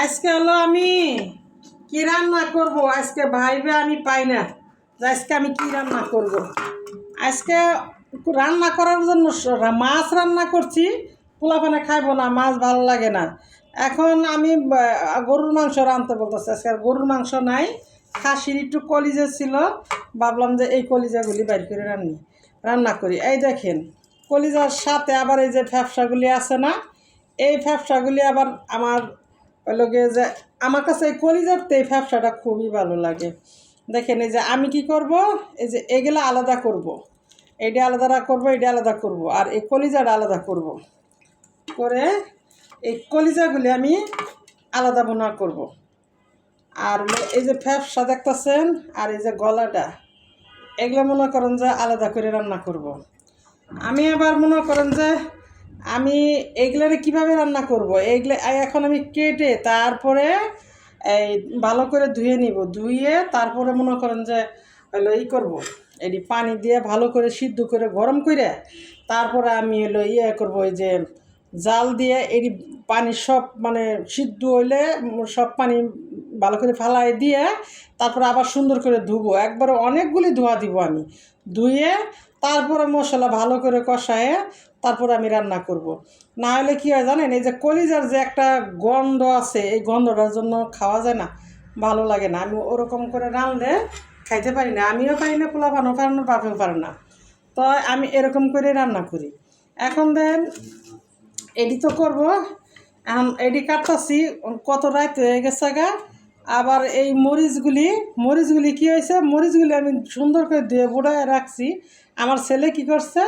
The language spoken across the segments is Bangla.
আজকে হলো আমি কি রান্না করব। আজকে ভাইবে আমি পাই না যে আজকে আমি কি রান্না করব। আজকে রান্না করার জন্য মাছ রান্না করছি। পোলাপানে খাইবো না, মাছ ভালো লাগে না। এখন আমি গরুর মাংস রাঁধতে বলতেছি। আজকে আর গরুর মাংস নাই, খাসির একটু কলিজা ছিল। ভাবলাম যে এই কলিজাগুলি বাইর করে রান্না করি। এই দেখেন, কলিজার সাথে আবার এই যে ফ্যাপসাগুলি আছে না, এই ফ্যাপসাগুলি আবার আমার লগে যে আমার কাছে এই কলিজার এই ফ্যাপসাটা খুবই ভালো লাগে। দেখেন এই যে আমি কি করব, এই যে এগুলা আলাদা করব, এইটা আলাদা করব, এইটা আলাদা করব, আর এই কলিজাটা আলাদা করব। করে এই কলিজাগুলি আমি আলাদা বোনা করব। আর এই যে ফ্যাপসা দেখতেছেন আর এই যে গলাটা, এগুলো মনে করেন যে আলাদা করে রান্না করব। আমি আবার মনে করেন যে আমি এইগুলারে কীভাবে রান্না করব, এইগুলো এখন আমি কেটে তারপরে এই ভালো করে ধুয়ে নিব। ধুয়ে তারপরে মনে করেন যে হলো ই করবো, এটি পানি দিয়ে ভালো করে সিদ্ধ করে গরম করে তারপরে আমি হলো করবো, ওই যে জাল দিয়ে এটি পানি সব মানে সিদ্ধ হইলে সব পানি ভালো করে ফালাই দিয়ে তারপরে আবার সুন্দর করে ধুবো। একবারে অনেকগুলি ধোয়া দিব আমি। ধুয়ে তারপরে মশলা ভালো করে কষায়ে তারপরে আমি রান্না করব। না হলে কী হয় জানেন, এই যে কলিজার যে একটা গন্ধ আছে, এই গন্ধটার জন্য খাওয়া যায় না, ভালো লাগে না। আমি ওরকম করে রাঁধলে খাইতে পারি না, আমিও পারি না, পোলাপানও পারে না, বাপেও পারে না। তো আমি এরকম করে রান্না করি। এখন দেন এডি তো করবো, এখন এডি কাটতেছি, কত রাত হয়ে গেছে গা। আবার এই মরিচগুলি কী হয়েছে, মরিচগুলি আমি সুন্দর করে ধুয়ে বুড়ায় রাখছি। আমার ছেলে কি করছে,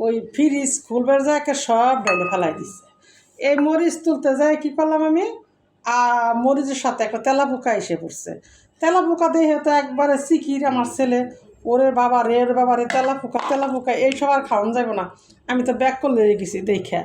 ওই ফ্রিজ খুলবার যাকে সব ঢেলে ফেলাই দিচ্ছে। এই মরিচ তুলতে যায় কি করলাম আমি, মরিচের সাথে একটা তেলাপোকা এসে পড়ছে। তেলাপোকা দেখে তো একবারে সিকির আমার ছেলে, ওরে বাবা রে তেলাপোকা এইসব আর খাওয়ান যাবে না। আমি তো ব্যাক করলে গেছি দেখে,